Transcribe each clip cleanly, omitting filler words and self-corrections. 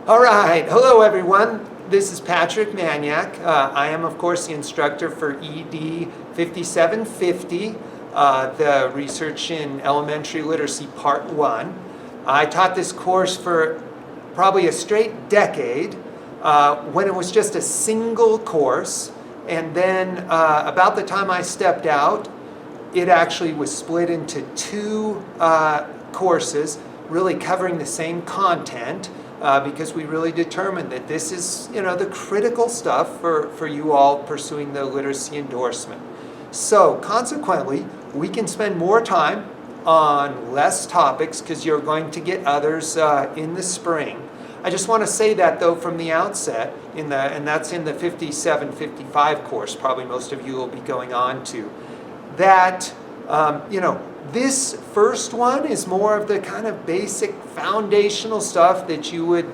All right, hello everyone. This is Patrick Manyak. I am, of course, the instructor for ED 5750, the Research in Elementary Literacy Part 1. I taught this course for probably a straight decade when it was just a single course, and then about the time I stepped out, it actually was split into two courses, really covering the same content. Because we really determined that this is, the critical stuff for you all pursuing the literacy endorsement. So consequently, we can spend more time on less topics because you're going to get others in the spring. I just want to say that though from the outset, and that's in the 5755 course, probably most of you will be going on to, that this first one is more of the kind of basic foundational stuff that you would,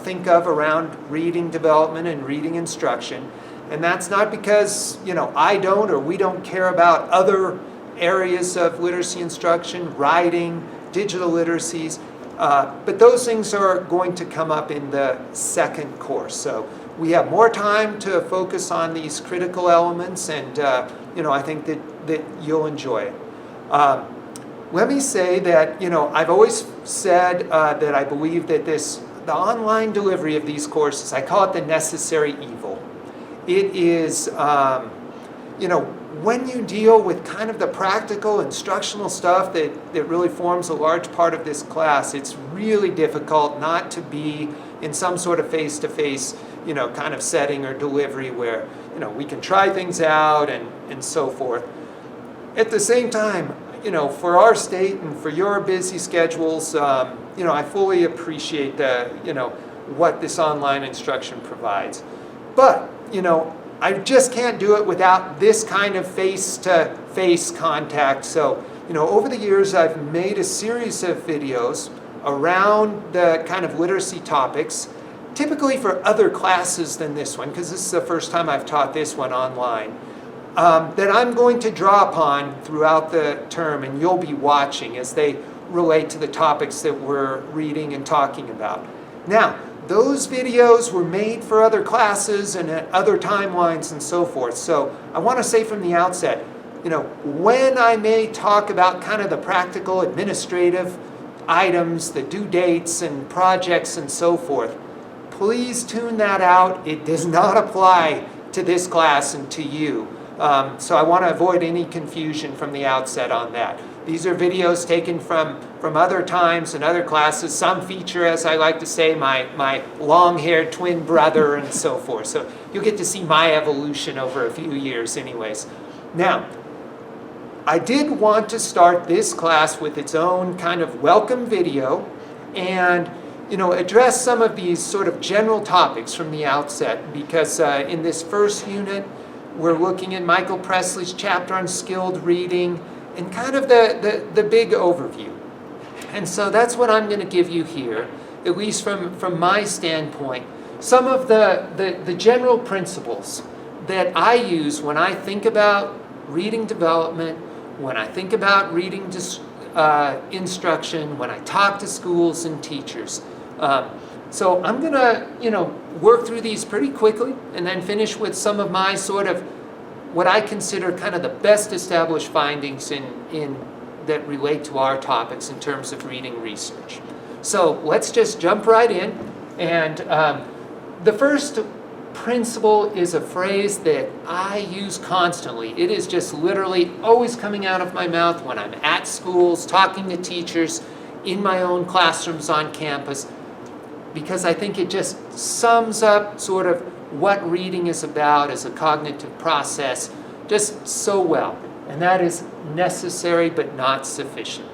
think of around reading development and reading instruction. And that's not because, I don't or we don't care about other areas of literacy instruction, writing, digital literacies, but those things are going to come up in the second course. So we have more time to focus on these critical elements, and, I think that you'll enjoy it. Let me say that, I've always said that I believe that the online delivery of these courses, I call it the necessary evil. It is, when you deal with kind of the practical instructional stuff that really forms a large part of this class, it's really difficult not to be in some sort of face-to-face, kind of setting or delivery where, we can try things out and so forth. At the same time, for our state and for your busy schedules, I fully appreciate what this online instruction provides. But, I just can't do it without this kind of face-to-face contact. So, over the years, I've made a series of videos around the kind of literacy topics, typically for other classes than this one, because this is the first time I've taught this one online. That I'm going to draw upon throughout the term, and you'll be watching as they relate to the topics that we're reading and talking about. Now, those videos were made for other classes and at other timelines and so forth. So I want to say from the outset, when I may talk about kind of the practical administrative items, the due dates and projects and so forth, please tune that out. It does not apply to this class and to you. So I want to avoid any confusion from the outset on that. These are videos taken from other times and other classes. Some feature, as I like to say, my long-haired twin brother and so forth. So you'll get to see my evolution over a few years anyways. Now, I did want to start this class with its own kind of welcome video and address some of these sort of general topics from the outset, because in this first unit, we're looking at Michael Presley's chapter on skilled reading and kind of the big overview. And so that's what I'm going to give you here, at least from my standpoint. Some of the general principles that I use when I think about reading development, when I think about reading instruction, when I talk to schools and teachers. So I'm going to, work through these pretty quickly and then finish with some of my sort of what I consider kind of the best established findings in that relate to our topics in terms of reading research. So let's just jump right in. And the first principle is a phrase that I use constantly. It is just literally always coming out of my mouth when I'm at schools, talking to teachers, in my own classrooms on campus, because I think it just sums up sort of what reading is about as a cognitive process just so well. And that is necessary but not sufficient.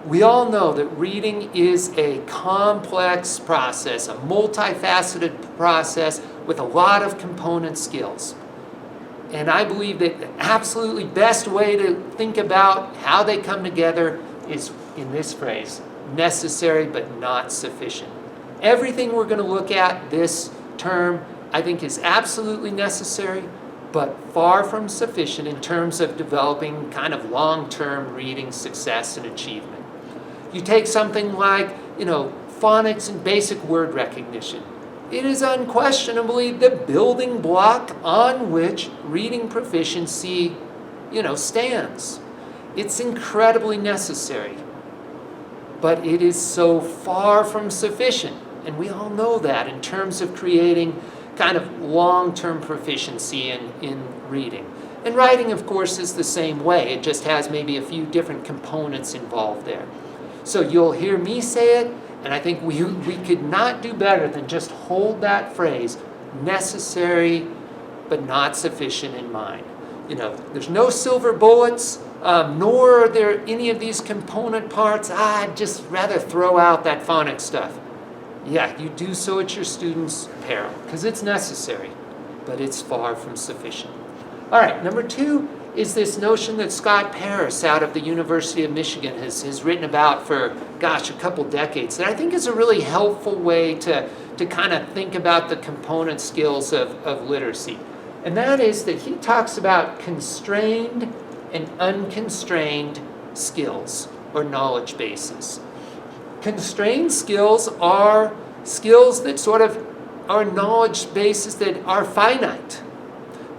We all know that reading is a complex process, a multifaceted process with a lot of component skills. And I believe that the absolutely best way to think about how they come together is in this phrase, necessary but not sufficient. Everything we're going to look at this term, I think, is absolutely necessary, but far from sufficient in terms of developing kind of long-term reading success and achievement. You take something like, phonics and basic word recognition. It is unquestionably the building block on which reading proficiency, stands. It's incredibly necessary. But it is so far from sufficient, and we all know that in terms of creating kind of long-term proficiency in reading. And writing, of course, is the same way. It just has maybe a few different components involved there. So you'll hear me say it, and I think we could not do better than just hold that phrase, necessary but not sufficient, in mind. There's no silver bullets, nor are there any of these component parts. I'd just rather throw out that phonics stuff. Yeah, you do so at your students' peril, because it's necessary, but it's far from sufficient. All right, number 2 is this notion that Scott Paris out of the University of Michigan has written about for, a couple decades, that I think is a really helpful way to kind of think about the component skills of literacy. And that is that he talks about constrained and unconstrained skills or knowledge bases. Constrained skills are skills that sort of are knowledge bases that are finite,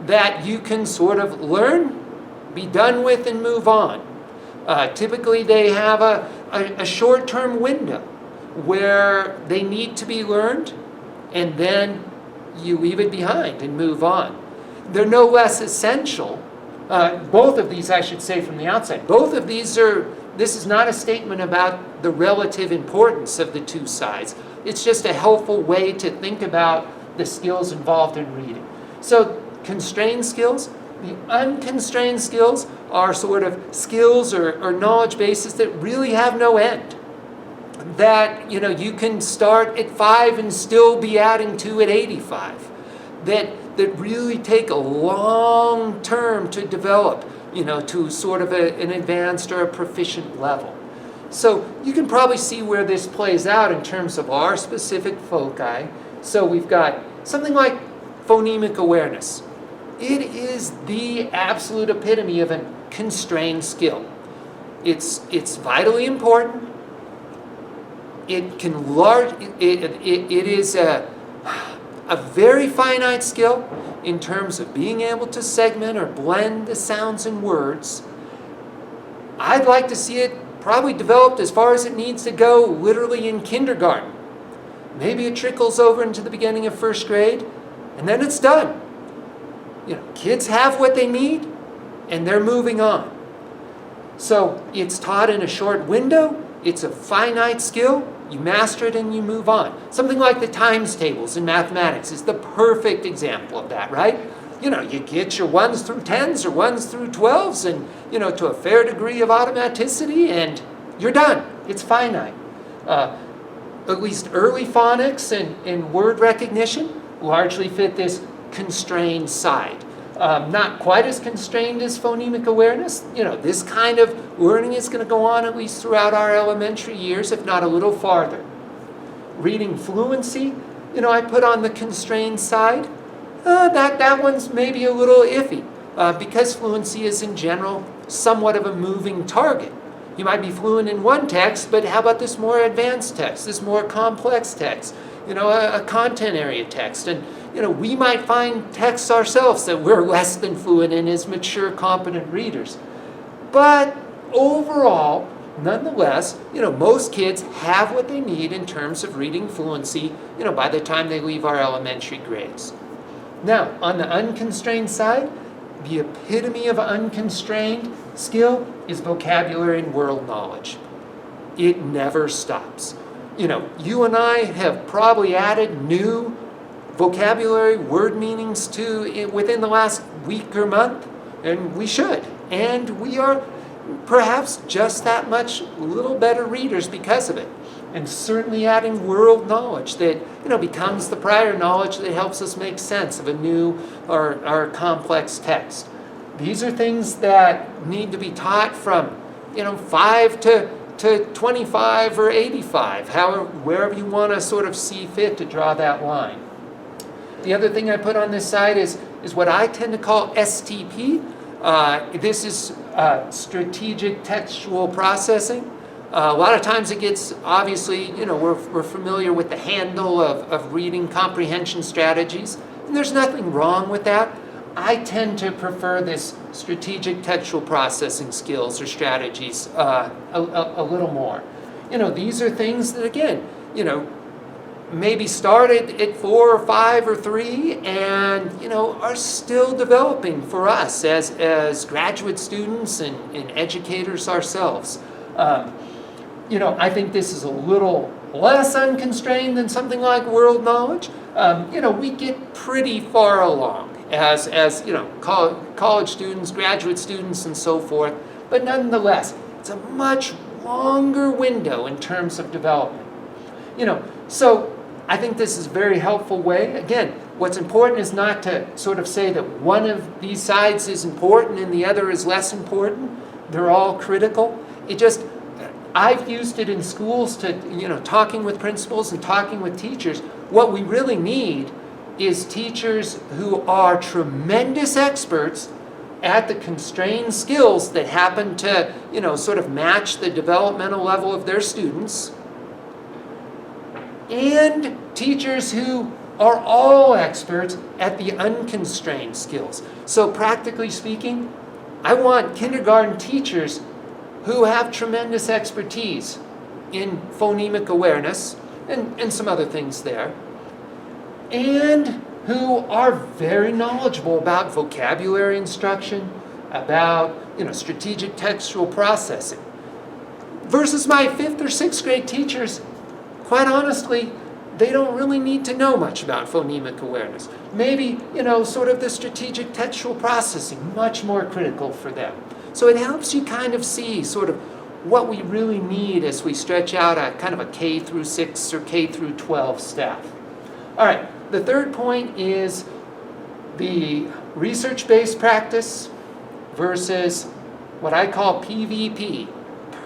that you can sort of learn, be done with, and move on. Typically, they have a short-term window where they need to be learned, and then you leave it behind and move on. They're no less essential. Both of these, I should say from the outset, both of these this is not a statement about the relative importance of the two sides. It's just a helpful way to think about the skills involved in reading. So, constrained skills, the unconstrained skills are sort of skills or knowledge bases that really have no end. That, you can start at 5 and still be adding to at 85. That really take a long term to develop, to sort of an advanced or a proficient level. So you can probably see where this plays out in terms of our specific foci. So we've got something like phonemic awareness. It is the absolute epitome of a constrained skill. It's vitally important. It is a very finite skill in terms of being able to segment or blend the sounds and words. I'd like to see it probably developed as far as it needs to go literally in kindergarten. Maybe it trickles over into the beginning of first grade, and then it's done. Kids have what they need, and they're moving on. So it's taught in a short window. It's a finite skill. You master it and you move on. Something like the times tables in mathematics is the perfect example of that, right? You get your 1s through 10s or 1s through 12s and, to a fair degree of automaticity, and you're done. It's finite. At least early phonics and word recognition largely fit this constrained side. Not quite as constrained as phonemic awareness. This kind of learning is going to go on at least throughout our elementary years, if not a little farther. Reading fluency, I put on the constrained side. That one's maybe a little iffy, because fluency is in general somewhat of a moving target. You might be fluent in one text, but how about this more advanced text, this more complex text, a content area text? And we might find texts ourselves that we're less than fluent in as mature, competent readers. But overall, nonetheless, most kids have what they need in terms of reading fluency, by the time they leave our elementary grades. Now, on the unconstrained side, the epitome of unconstrained skill is vocabulary and world knowledge. It never stops. You and I have probably added new vocabulary, word meanings to within the last week or month, and we should. And we are perhaps just that much little better readers because of it. And certainly adding world knowledge that becomes the prior knowledge that helps us make sense of a new or complex text. These are things that need to be taught from 5 to 25 or 85, wherever you want to sort of see fit to draw that line. The other thing I put on this side is what I tend to call STP. This is strategic textual processing. A lot of times it gets, obviously, we're familiar with the handle of reading comprehension strategies, and there's nothing wrong with that. I tend to prefer this strategic textual processing skills or strategies a little more. These are things that, again, maybe started at 4 or 5 or 3 and, are still developing for us as graduate students and educators ourselves. I think this is a little less unconstrained than something like world knowledge. We get pretty far along as college students, graduate students, and so forth. But nonetheless, it's a much longer window in terms of development. So I think this is a very helpful way. Again, what's important is not to sort of say that one of these sides is important and the other is less important. They're all critical. I've used it in schools to, talking with principals and talking with teachers. What we really need is teachers who are tremendous experts at the constrained skills that happen to, sort of match the developmental level of their students, and teachers who are all experts at the unconstrained skills. So practically speaking, I want kindergarten teachers who have tremendous expertise in phonemic awareness and some other things there, and who are very knowledgeable about vocabulary instruction, about strategic textual processing. Versus my 5th or 6th grade teachers, quite honestly, they don't really need to know much about phonemic awareness. Maybe, sort of the strategic textual processing, much more critical for them. So it helps you kind of see sort of what we really need as we stretch out a kind of a K through 6 or K through 12 staff. All right, the third point is the research-based practice versus what I call PVP,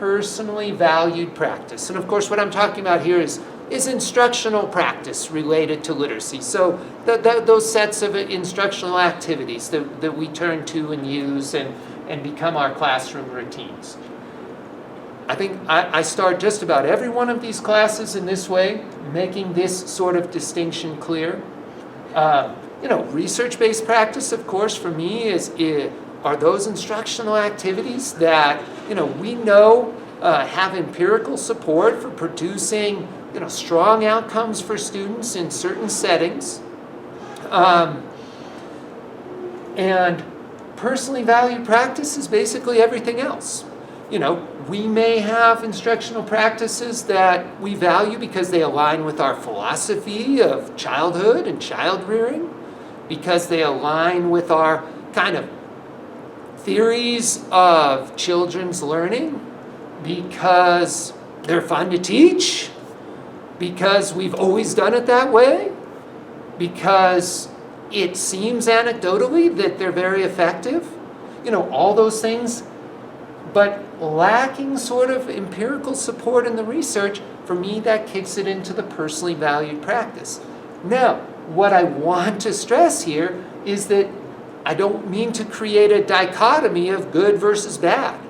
personally valued practice. And of course, what I'm talking about here is instructional practice related to literacy. So those sets of instructional activities that we turn to and use and become our classroom routines. I think I start just about every one of these classes in this way, making this sort of distinction clear. Research-based practice, of course, for me are those instructional activities that we know have empirical support for producing strong outcomes for students in certain settings, and personally valued practice is basically everything else. We may have instructional practices that we value because they align with our philosophy of childhood and child rearing, because they align with our kind of theories of children's learning, because they're fun to teach, because we've always done it that way, because it seems anecdotally that they're very effective, all those things, but lacking sort of empirical support in the research, for me that kicks it into the personally valued practice. Now, what I want to stress here is that I don't mean to create a dichotomy of good versus bad.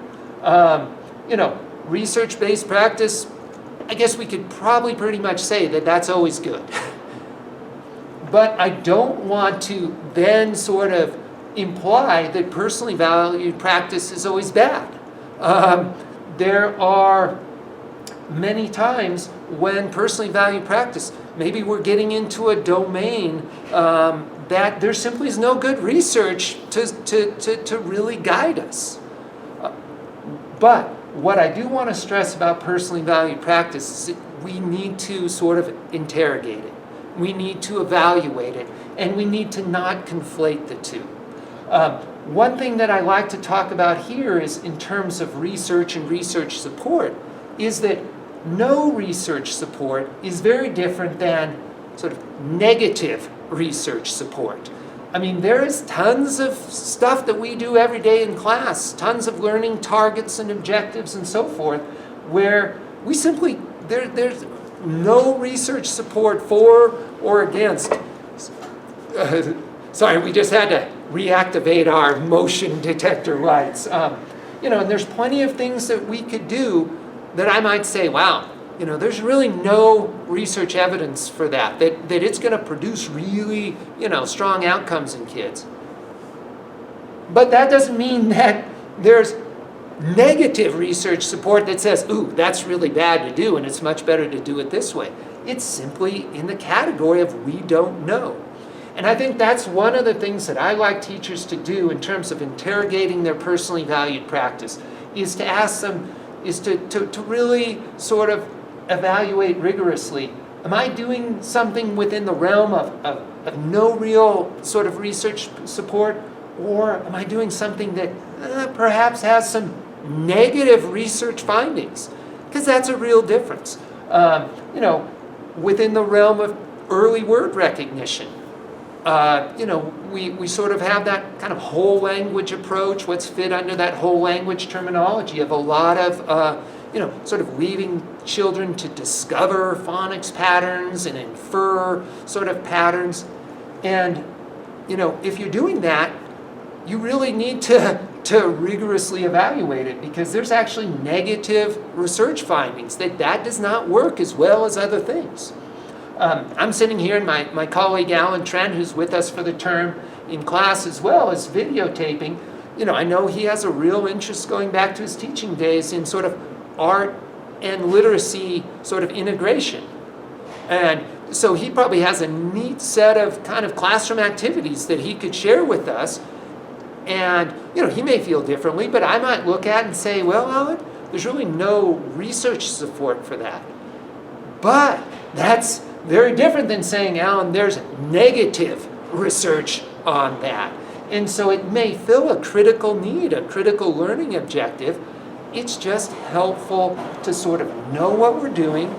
Research-based practice, I guess we could probably pretty much say that that's always good. But I don't want to then sort of imply that personally valued practice is always bad. There are many times when personally valued practice, maybe we're getting into a domain that there simply is no good research to really guide us. But what I do want to stress about personally valued practice is that we need to sort of interrogate it. We need to evaluate it, and we need to not conflate the two. One thing that I like to talk about here is in terms of research and research support, is that no research support is very different than sort of negative research support. I mean, there is tons of stuff that we do every day in class, tons of learning targets and objectives and so forth, where we simply, there's no research support for or against. Sorry, we just had to reactivate our motion detector lights. And there's plenty of things that we could do that I might say, wow, there's really no research evidence for that it's going to produce really, strong outcomes in kids. But that doesn't mean that there's negative research support that says, ooh, that's really bad to do and it's much better to do it this way. It's simply in the category of we don't know. And I think that's one of the things that I like teachers to do in terms of interrogating their personally valued practice, is to ask them, is to really sort of evaluate rigorously, am I doing something within the realm of no real sort of research support, or am I doing something that perhaps has some negative research findings? Because that's a real difference. Within the realm of early word recognition, we sort of have that kind of whole language approach, what's fit under that whole language terminology of a lot of, sort of leaving children to discover phonics patterns and infer sort of patterns. And, if you're doing that, you really need to rigorously evaluate it, because there's actually negative research findings that does not work as well as other things. I'm sitting here, and my colleague Alan Trent, who's with us for the term in class as well, is videotaping. I know he has a real interest, going back to his teaching days, in sort of art and literacy sort of integration. And so he probably has a neat set of kind of classroom activities that he could share with us. And, he may feel differently, but I might look at it and say, well, Alan, there's really no research support for that. But that's very different than saying, Alan, there's negative research on that. And so it may fill a critical need, a critical learning objective. It's just helpful to sort of know what we're doing,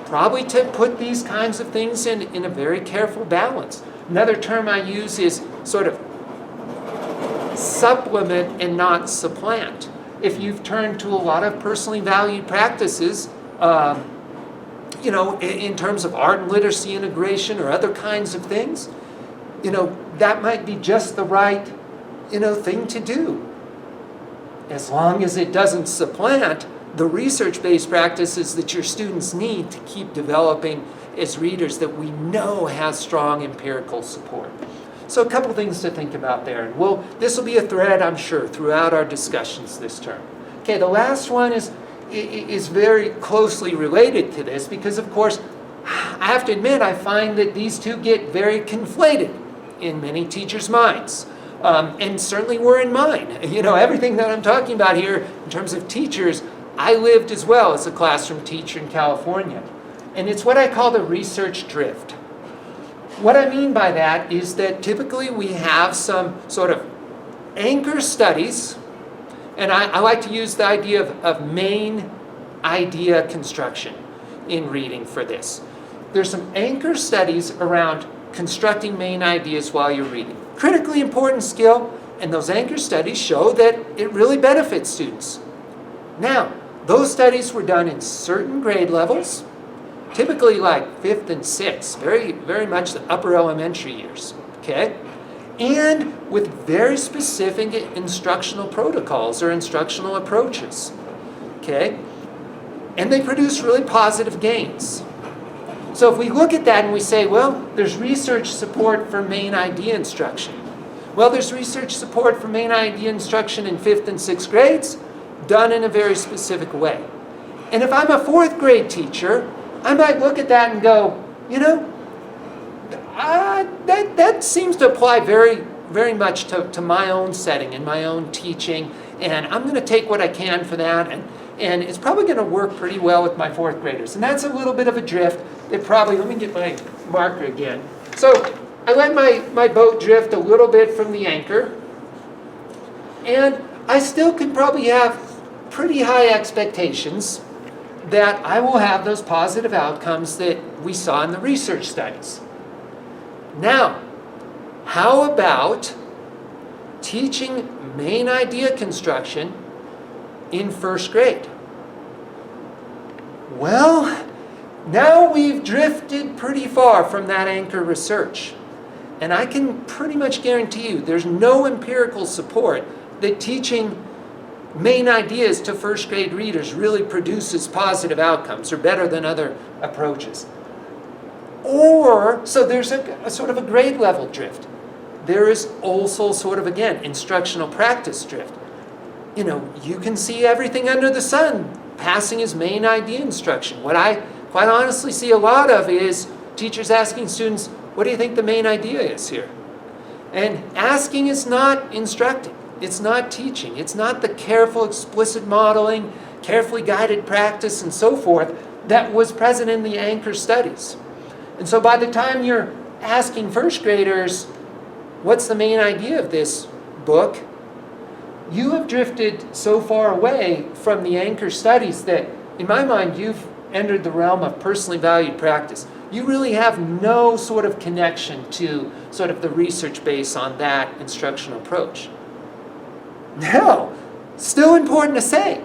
probably to put these kinds of things in a very careful balance. Another term I use is sort of supplement and not supplant. If you've turned to a lot of personally valued practices, in terms of art and literacy integration or other kinds of things, that might be just the right, thing to do. As long as it doesn't supplant the research-based practices that your students need to keep developing as readers that we know has strong empirical support. So a couple things to think about there. And this will be a thread, I'm sure, throughout our discussions this term. Okay, the last one is very closely related to this, because, of course, I have to admit, I find that these two get very conflated in many teachers' minds. And certainly were in mine. Everything that I'm talking about here in terms of teachers, I lived as well as a classroom teacher in California. And it's what I call the research drift. What I mean by that is that typically we have some sort of anchor studies, and I like to use the idea of main idea construction in reading for this. There's some anchor studies around constructing main ideas while you're reading. Critically important skill, and those anchor studies show that it really benefits students. Now, those studies were done in certain grade levels, typically like 5th and 6th, very, very much the upper elementary years, okay? And with very specific instructional protocols or instructional approaches, okay? And they produce really positive gains. So if we look at that and we say, well, there's research support for main idea instruction. Well, there's research support for main idea instruction in 5th and 6th grades, done in a very specific way. And if I'm a 4th grade teacher, I might look at that and go, that seems to apply very, very much to my own setting and my own teaching, and I'm going to take what I can for that, and it's probably going to work pretty well with my 4th graders. And that's a little bit of a drift. Let me get my marker again. So I let my boat drift a little bit from the anchor, and I still can probably have pretty high expectations that I will have those positive outcomes that we saw in the research studies. Now, how about teaching main idea construction in 1st grade? Well, now we've drifted pretty far from that anchor research. And I can pretty much guarantee you there's no empirical support that teaching main ideas to first grade readers really produces positive outcomes or better than other approaches. Or, so there's a sort of a grade level drift. There is also sort of, again, instructional practice drift. You can see everything under the sun passing as main idea instruction. What I quite honestly see a lot of is teachers asking students, what do you think the main idea is here? And asking is not instructing. It's not teaching. It's not the careful, explicit modeling, carefully guided practice, and so forth that was present in the anchor studies. And so by the time you're asking first graders, what's the main idea of this book? You have drifted so far away from the anchor studies that, in my mind, you've entered the realm of personally valued practice. You really have no sort of connection to sort of the research base on that instructional approach. Now, still important to say,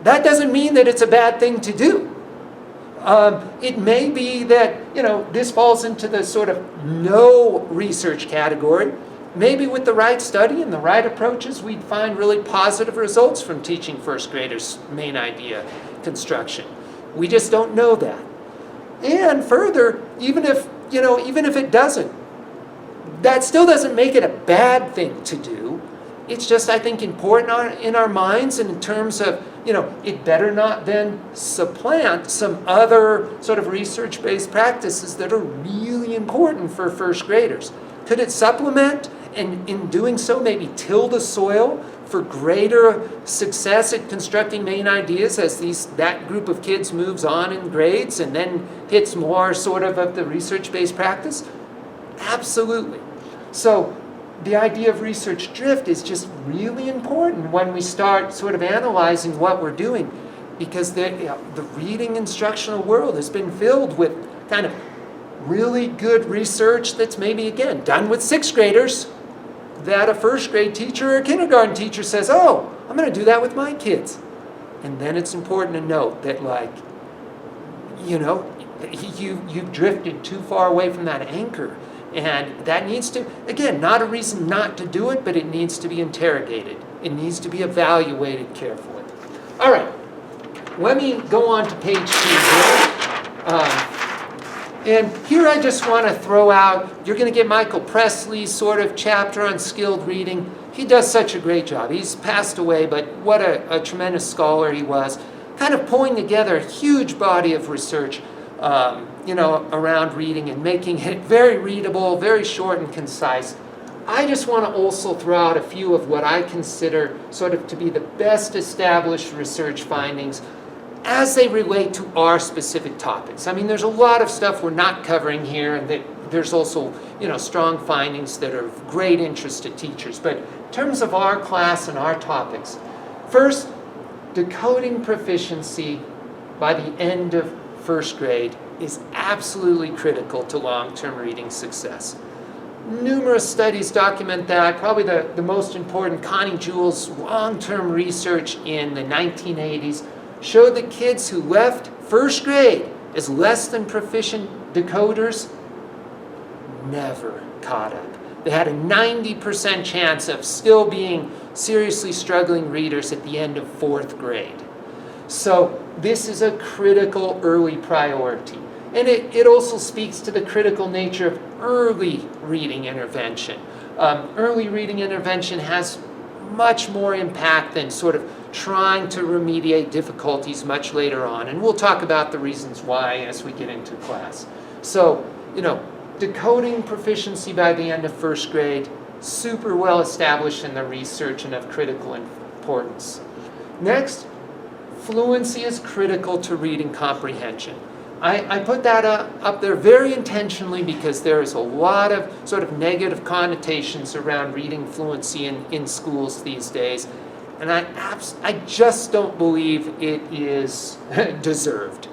that doesn't mean that it's a bad thing to do. It may be that, this falls into the sort of no research category. Maybe with the right study and the right approaches, we'd find really positive results from teaching first graders main idea construction. We just don't know that. And further, even if it doesn't, that still doesn't make it a bad thing to do. It's just, I think, important in our minds and in terms of, it better not then supplant some other sort of research-based practices that are really important for first graders. Could it supplement, and in doing so maybe till the soil for greater success at constructing main ideas as that group of kids moves on in grades and then hits more sort of the research-based practice? Absolutely. So the idea of research drift is just really important when we start sort of analyzing what we're doing, because the reading instructional world has been filled with kind of really good research that's maybe, again, done with sixth graders, that a first grade teacher or a kindergarten teacher says, oh, I'm going to do that with my kids. And then it's important to note that, you've drifted too far away from that anchor. And that needs to, again, not a reason not to do it, but it needs to be interrogated. It needs to be evaluated carefully. All right, let me go on to page 2 here. And here I just want to throw out, you're going to get Michael Presley's sort of chapter on skilled reading. He does such a great job. He's passed away, but what a tremendous scholar he was. Kind of pulling together a huge body of research around reading and making it very readable, very short and concise. I just want to also throw out a few of what I consider sort of to be the best established research findings as they relate to our specific topics. I mean, there's a lot of stuff we're not covering here, and that there's also, strong findings that are of great interest to teachers. But in terms of our class and our topics, first, decoding proficiency by the end of first grade is absolutely critical to long-term reading success. Numerous studies document that. Probably the most important, Connie Jewell's long-term research in the 1980s showed that kids who left first grade as less than proficient decoders never caught up. They had a 90% chance of still being seriously struggling readers at the end of fourth grade. So this is a critical early priority. And it also speaks to the critical nature of early reading intervention. Early reading intervention has much more impact than sort of trying to remediate difficulties much later on. And we'll talk about the reasons why as we get into class. So, decoding proficiency by the end of first grade, super well established in the research and of critical importance. Next, fluency is critical to reading comprehension. I put that up there very intentionally because there is a lot of sort of negative connotations around reading fluency in schools these days. And I just don't believe it is deserved.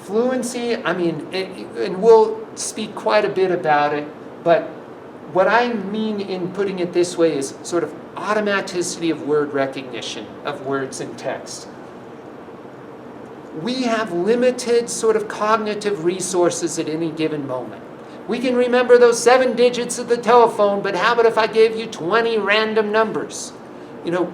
Fluency, and we'll speak quite a bit about it, but what I mean in putting it this way is sort of automaticity of word recognition of words in text. We have limited sort of cognitive resources at any given moment. We can remember those 7 digits of the telephone, but how about if I gave you 20 random numbers?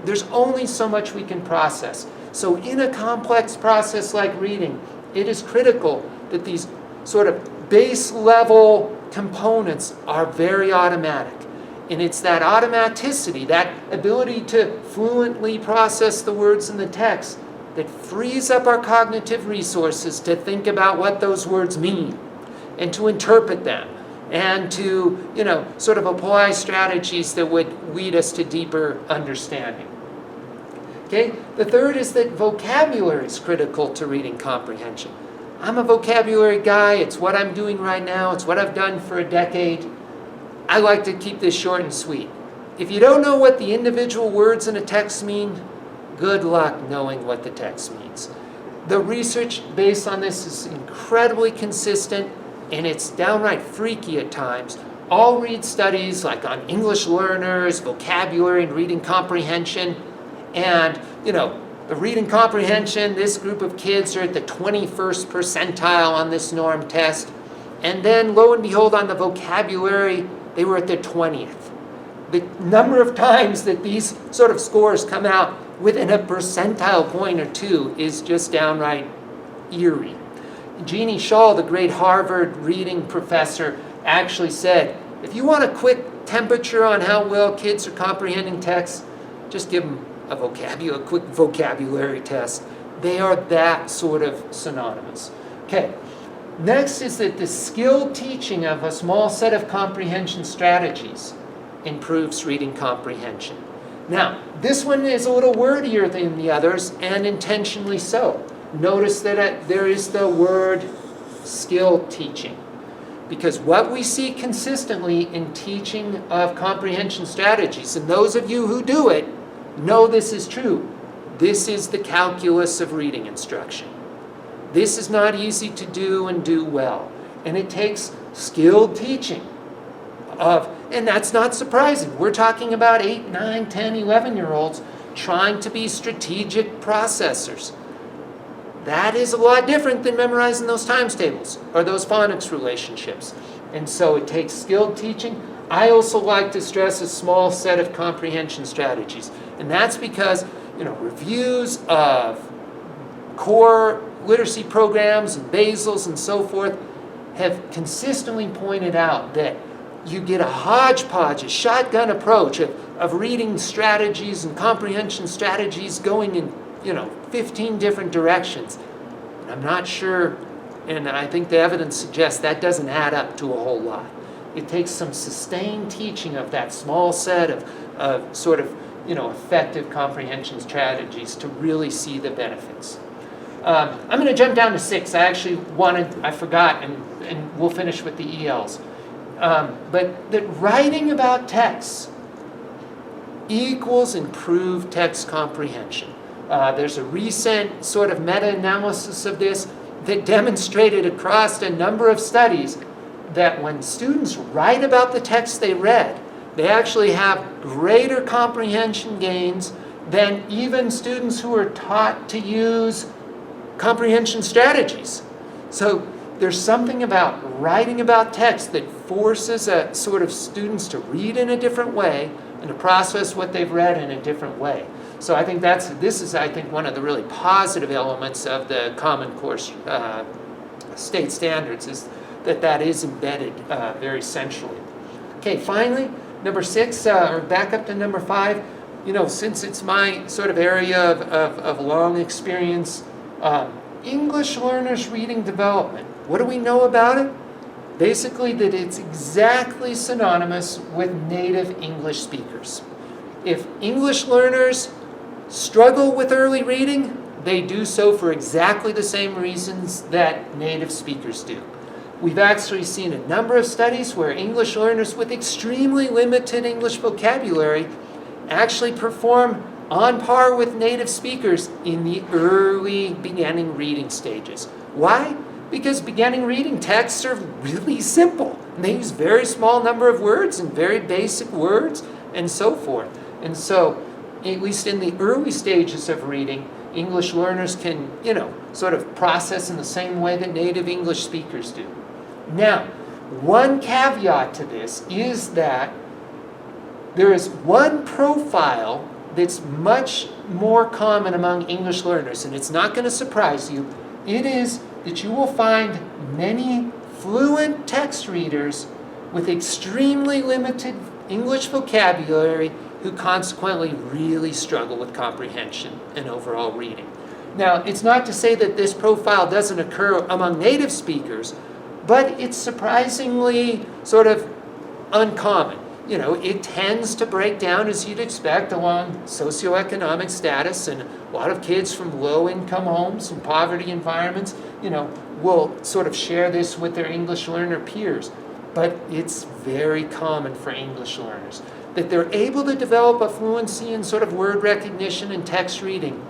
there's only so much we can process. So in a complex process like reading, it is critical that these sort of base level components are very automatic. And it's that automaticity, that ability to fluently process the words in the text, that frees up our cognitive resources to think about what those words mean and to interpret them and to, sort of apply strategies that would lead us to deeper understanding. Okay? The third is that vocabulary is critical to reading comprehension. I'm a vocabulary guy. It's what I'm doing right now. It's what I've done for a decade. I like to keep this short and sweet. If you don't know what the individual words in a text mean, good luck knowing what the text means. The research based on this is incredibly consistent, and it's downright freaky at times. I'll read studies like on English learners, vocabulary, and reading comprehension. And, the reading comprehension, this group of kids are at the 21st percentile on this norm test. And then, lo and behold, on the vocabulary, they were at their 20th. The number of times that these sort of scores come out within a percentile point or two is just downright eerie. Jeannie Shaw, the great Harvard reading professor, actually said, if you want a quick temperature on how well kids are comprehending text, just give them a quick vocabulary test. They are that sort of synonymous. Okay. Next is that the skilled teaching of a small set of comprehension strategies improves reading comprehension. Now, this one is a little wordier than the others, and intentionally so. Notice that there is the word skilled teaching. Because what we see consistently in teaching of comprehension strategies, and those of you who do it know this is true, this is the calculus of reading instruction. This is not easy to do and do well. And it takes skilled teaching and that's not surprising. We're talking about 8, 9, 10, 11-year-olds trying to be strategic processors. That is a lot different than memorizing those times tables or those phonics relationships. And so it takes skilled teaching. I also like to stress a small set of comprehension strategies. And that's because, reviews of core literacy programs and basals and so forth have consistently pointed out that you get a hodgepodge, a shotgun approach of reading strategies and comprehension strategies going in, 15 different directions. And I'm not sure, and I think the evidence suggests that doesn't add up to a whole lot. It takes some sustained teaching of that small set of sort of, effective comprehension strategies to really see the benefits. I'm going to jump down to 6. I forgot, and we'll finish with the ELs. But that writing about texts equals improved text comprehension. There's a recent sort of meta-analysis of this that demonstrated across a number of studies that when students write about the text they read, they actually have greater comprehension gains than even students who are taught to use comprehension strategies. So there's something about writing about text that forces a sort of students to read in a different way and to process what they've read in a different way. So I think this is one of the really positive elements of the Common Core state standards is that is embedded very centrally. Okay, finally, number 6, or back up to number 5, since it's my sort of area of long experience, English learners' reading development. What do we know about it? Basically that it's exactly synonymous with native English speakers. If English learners struggle with early reading, they do so for exactly the same reasons that native speakers do. We've actually seen a number of studies where English learners with extremely limited English vocabulary actually perform on par with native speakers in the early beginning reading stages. Why? Because beginning reading texts are really simple. And they use very small number of words and very basic words and so forth. And so, at least in the early stages of reading, English learners can, sort of process in the same way that native English speakers do. Now, one caveat to this is that there is one profile that's much more common among English learners, and it's not going to surprise you. It is that you will find many fluent text readers with extremely limited English vocabulary who consequently really struggle with comprehension and overall reading. Now, it's not to say that this profile doesn't occur among native speakers, but it's surprisingly sort of uncommon. You know, it tends to break down, as you'd expect, along socioeconomic status, and a lot of kids from low-income homes and poverty environments, you know, will sort of share this with their English learner peers. But it's very common for English learners that they're able to develop a fluency in sort of word recognition and text reading,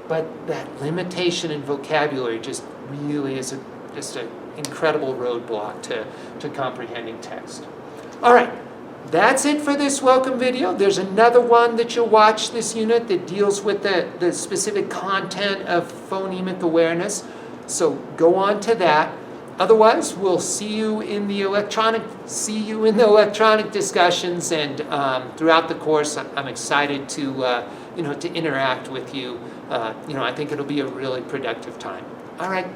but that limitation in vocabulary just really is just an incredible roadblock to comprehending text. All right. That's it for this welcome video. There's another one that you'll watch this unit that deals with the specific content of phonemic awareness. So go on to that. Otherwise, we'll see you in the electronic discussions, and throughout the course, I'm excited to to interact with you. I think it'll be a really productive time. All right.